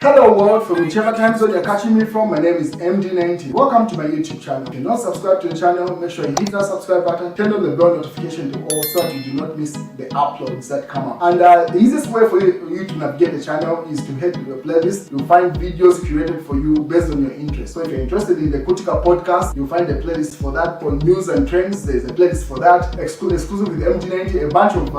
Hello world, from whichever time zone you're catching me from, my name is MD90. Welcome to my YouTube channel. If you're not subscribed to the channel, make sure you hit that subscribe button, turn on the bell notification to all so that you do not miss the uploads that come up. And the easiest way for you to navigate the channel is to head to the playlist. You'll find videos curated for you based on your interest. So if you're interested in the Acquittal podcast, you'll find a playlist for that. For news and trends, there's a playlist for that. Exclusive with MD90, a bunch of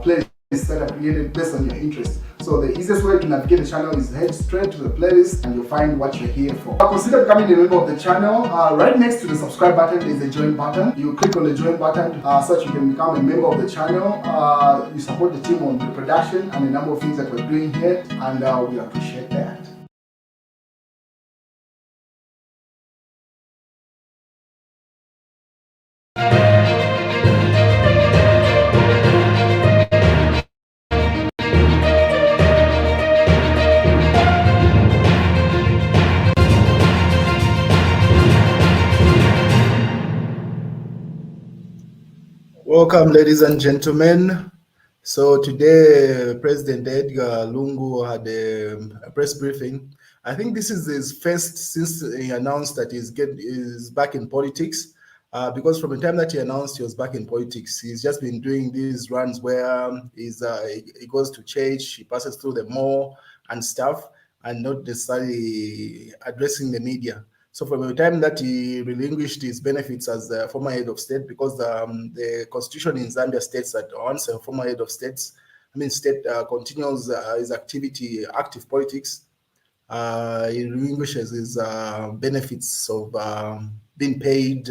playlists that are created based on your interest. So the easiest way to navigate the channel is head straight to the playlist and you'll find what you're here for. Consider becoming a member of the channel. Right next to the subscribe button is a join button. You click on the join button so that you can become a member of the channel. You support the team on the production and a number of things that we're doing here, and we appreciate that. Welcome, ladies and gentlemen. So today, President Edgar Lungu had a press briefing. I think this is his first since he announced that he's back in politics. Because from the time that he announced he was back in politics, he's just been doing these runs where he goes to church, he passes through the mall and stuff, and not necessarily addressing the media. So from the time that he relinquished his benefits as the former head of state, because the constitution in Zambia states that once a former head of state continues his active politics, he relinquishes his benefits of being paid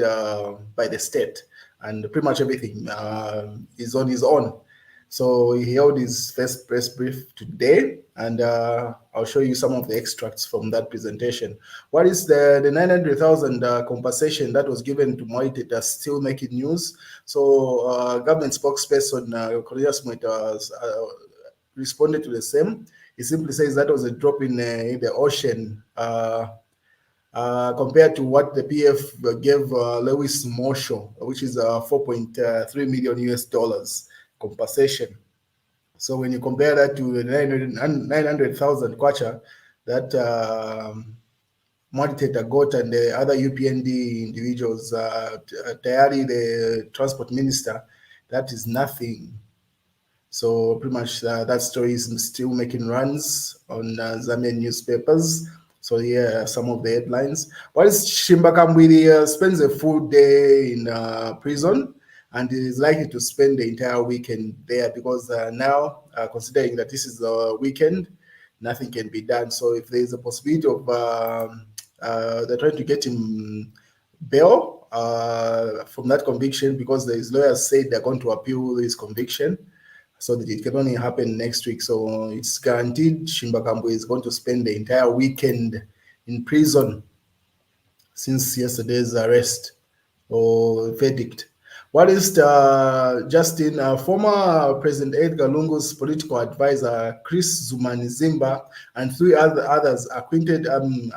by the state, and pretty much everything is on his own. So he held his first press brief today, and I'll show you some of the extracts from that presentation. What is the 900,000 compensation that was given to Moite that's still making news? So government spokesperson Cornelius Moite responded to the same. He simply says that was a drop in the ocean compared to what the PF gave Lewis Marshall, which is 4.3 million US dollars compensation. So when you compare that to the 900,000 kwacha that Moditator got and the other UPND individuals, Tayari, the transport minister, that is nothing. So pretty much that story is still making runs on Zambian newspapers. So here are some of the headlines. What is Shimba Kambwili spends a full day in prison and is likely to spend the entire weekend there because now, considering that this is a weekend, nothing can be done. So if there is a possibility of they're trying to get him bail from that conviction, because his lawyers said they're going to appeal his conviction, so that it can only happen next week. So it's guaranteed Shimba Kambwe is going to spend the entire weekend in prison since yesterday's arrest or verdict. What is Justin, former President Edgar Lungu's political advisor, Chris Zimba, and three others acquitted on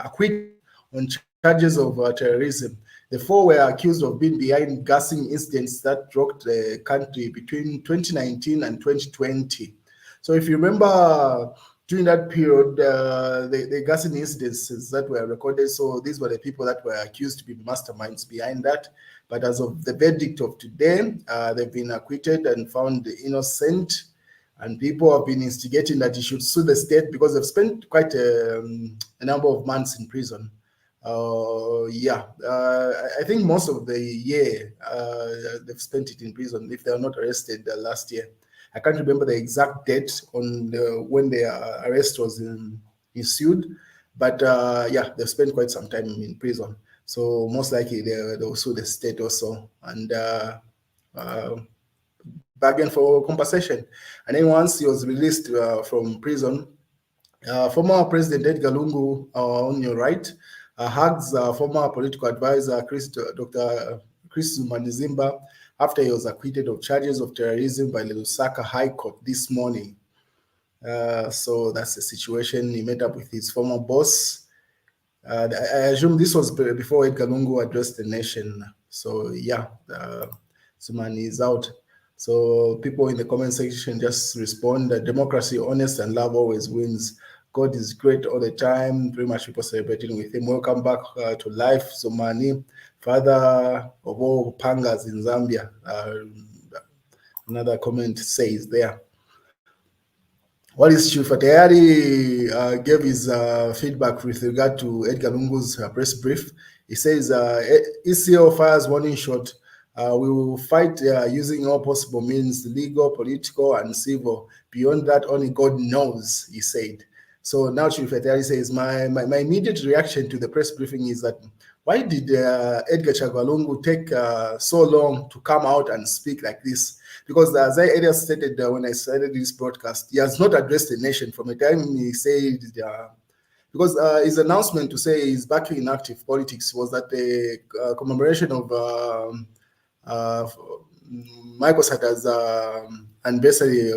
charges of terrorism. The four were accused of being behind gassing incidents that rocked the country between 2019 and 2020. So if you remember, during that period, the gassing incidents that were recorded, so these were the people that were accused to be masterminds behind that. But as of the verdict of today, they've been acquitted and found innocent. And people have been instigating that he should sue the state because they've spent quite a number of months in prison. I think most of the year they've spent it in prison if they are not arrested last year. I can't remember the exact date on when their arrest was ensued, but they've spent quite some time in prison. So most likely they'll sue the state also and bargain for compensation. And then once he was released from prison, former President Edgar Lungu, on your right, hugs former political advisor Dr. Chris Zimba after he was acquitted of charges of terrorism by the Lusaka High Court this morning. So that's the situation. He met up with his former boss. I assume this was before Edgar Lungu addressed the nation. So yeah, Sumani is out. So people in the comment section just respond that democracy, honest, and love always wins. God is great all the time. Pretty much people celebrating with him. Welcome back to life, Somani, father of all pangas in Zambia. Another comment says there. What is Chief Fatayari gave his feedback with regard to Edgar Lungu's press brief. He says, ECO fires warning shot. We will fight using all possible means, legal, political, and civil. Beyond that, only God knows, he said. So now Chief Fatayari says, my immediate reaction to the press briefing is that why did Edgar Chagwa take so long to come out and speak like this? Because as I earlier stated when I started this broadcast, he has not addressed the nation from the time he said, because his announcement to say he's back in active politics was at the commemoration of Michael Sata's anniversary.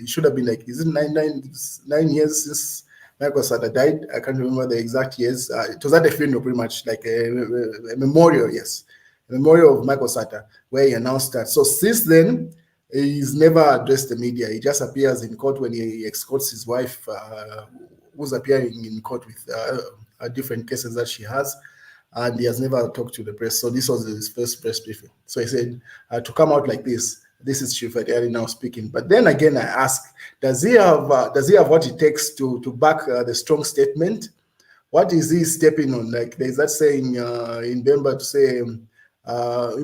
It should have been like, is it 9 years since Michael Sata died? I can't remember the exact years. It was at the funeral, pretty much like a memorial, yes. A memorial of Michael Sata, where he announced that. So since then, he's never addressed the media. He just appears in court when he escorts his wife, who's appearing in court with different cases that she has. And he has never talked to the press. So this was his first press briefing. So he said, to come out like this is Chief Fatayari now speaking. But then again, I ask, does he have what it takes to back the strong statement? What is he stepping on? Like there's that saying in Bemba to say, where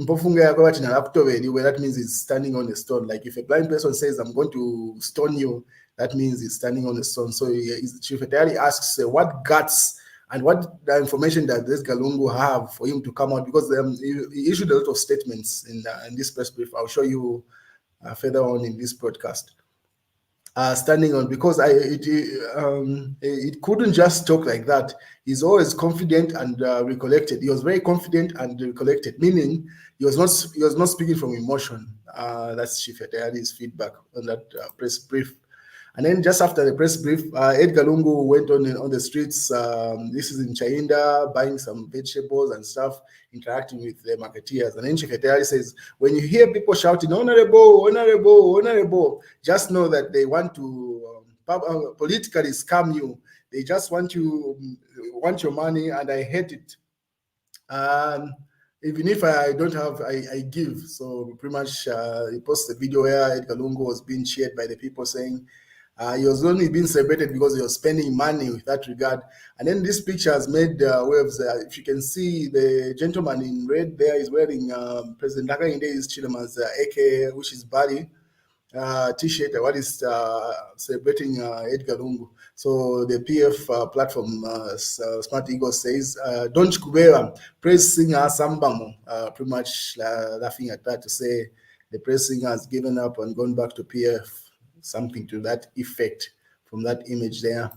that means he's standing on a stone. Like if a blind person says, I'm going to stone you, that means he's standing on a stone. So Chief Fatayari asks, what guts and what information does this Edgar Lungu have for him to come out? Because he issued a lot of statements in this press brief. I'll show you further on in this broadcast. Standing on, because it couldn't just talk like that. He's always confident and recollected. He was very confident and recollected, meaning he was not speaking from emotion. That's Chief Fatayari's feedback on that press brief. And then just after the press brief, Edgar Lungu went on the streets. This is in Chainda, buying some vegetables and stuff, interacting with the marketeers. And then Chief Fatayari says, when you hear people shouting, honorable, honorable, honorable, just know that they want to politically scam you. They just want your money, and I hate it. Even if I don't have, I give. So pretty much he posted a video where Edgar Lungu was being cheered by the people saying, he was only being celebrated because he was spending money with that regard. And then this picture has made waves. If you can see, the gentleman in red there is wearing President Hakainde's Chilema's AK, which is body T-shirt. What is celebrating Edgar Lungu? So the PF platform, Smart Ego says, don't kubera, praise singer Sambamo, pretty much laughing at that to say the praise singer has given up and gone back to PF. Something to that effect from that image there.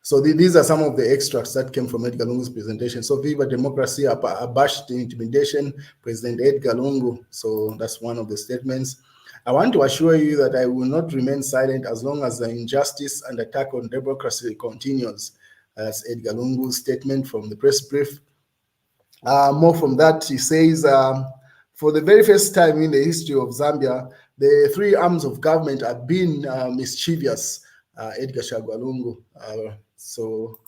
So these are some of the extracts that came from Edgar Lungu's presentation. So Viva Democracy, abashed intimidation, President Edgar Lungu. So that's one of the statements. I want to assure you that I will not remain silent as long as the injustice and attack on democracy continues. That's Edgar Lungu's statement from the press brief. More from that, he says, for the very first time in the history of Zambia, the three arms of government have been mischievous, Edgar Chagwa Lungu. So,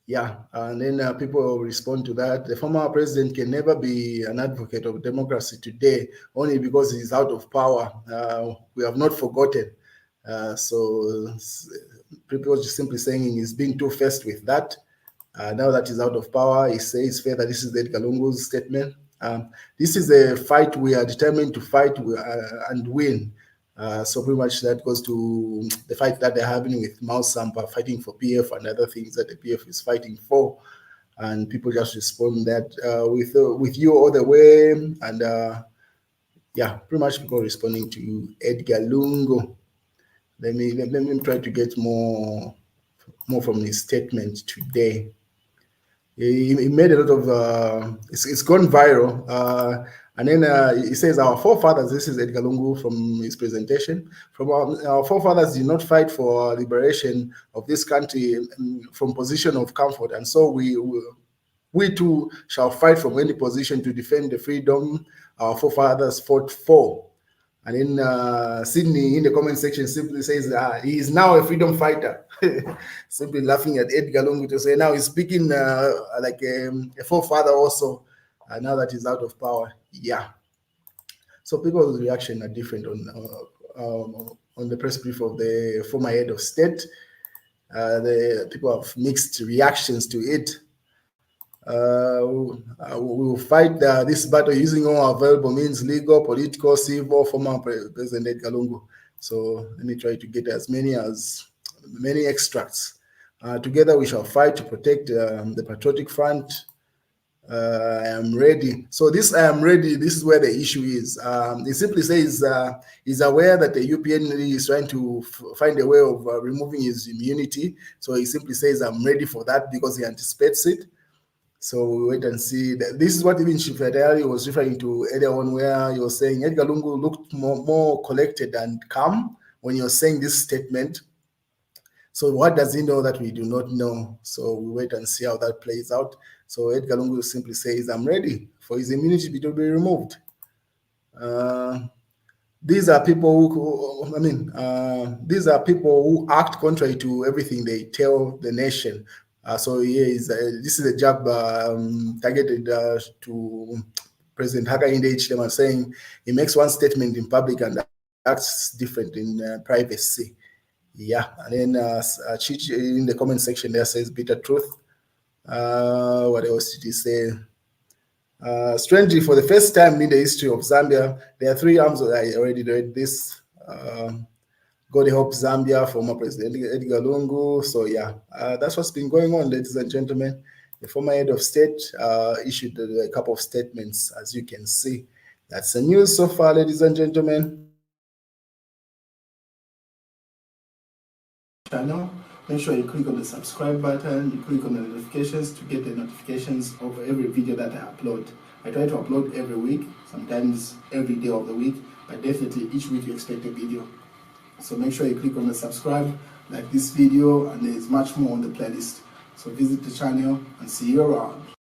yeah, and then people respond to that. The former president can never be an advocate of democracy today, only because he's out of power. We have not forgotten. So people are just simply saying he's being two-faced with that. Now that he's out of power, he says fair that this is Edgar Lungu's statement. This is a fight we are determined to fight and win. So pretty much that goes to the fight that they're having with Mao Sampa, fighting for PF and other things that the PF is fighting for. And people just respond that with you all the way. And yeah, pretty much people responding to Edgar Lungu. Let me try to get more from his statement today. He made a lot of, it's gone viral. And then he says, our forefathers, this is Edgar Lungu from his presentation, from our forefathers did not fight for liberation of this country from position of comfort. And so we too shall fight from any position to defend the freedom our forefathers fought for. And then Sydney in the comment section simply says he is now a freedom fighter. Simply laughing at Edgar Lungu to say now he's speaking like a forefather also, now that he's out of power. Yeah. So people's reaction are different on the press brief of the former head of state. The people have mixed reactions to it. We will fight this battle using all available means, legal, political, civil, former President Edgar Lungu. So let me try to get as many extracts. Together we shall fight to protect the patriotic front. I am ready. So this I am ready, this is where the issue is. It simply says he's aware that the UPN is trying to find a way of removing his immunity. So he simply says, I'm ready for that because he anticipates it. So we wait and see. This is what even Chief Diary was referring to earlier on, where he was saying Edgar Lungu looked more collected and calm when you're saying this statement. So what does he know that we do not know? So we wait and see how that plays out. So Edgar Lungu simply says, I'm ready for his immunity to be removed. These are people these are people who act contrary to everything they tell the nation. So this is a jab targeted to President Hakainde Hichilema, saying he makes one statement in public and acts different in privacy. Yeah, and then Chichi in the comment section there says bitter truth. What else did he say? Strangely, for the first time in the history of Zambia, there are 3 arms. I already read this. God help Zambia, former President Edgar Lungu. So yeah, that's what's been going on, ladies and gentlemen. The former head of state issued a couple of statements, as you can see. That's the news so far, ladies and gentlemen. Channel. Make sure you click on the subscribe button, you click on the notifications to get the notifications of every video that I upload. I try to upload every week, sometimes every day of the week, but definitely each week you expect a video. So make sure you click on the subscribe, like this video, and there's much more on the playlist. So visit the channel and see you around.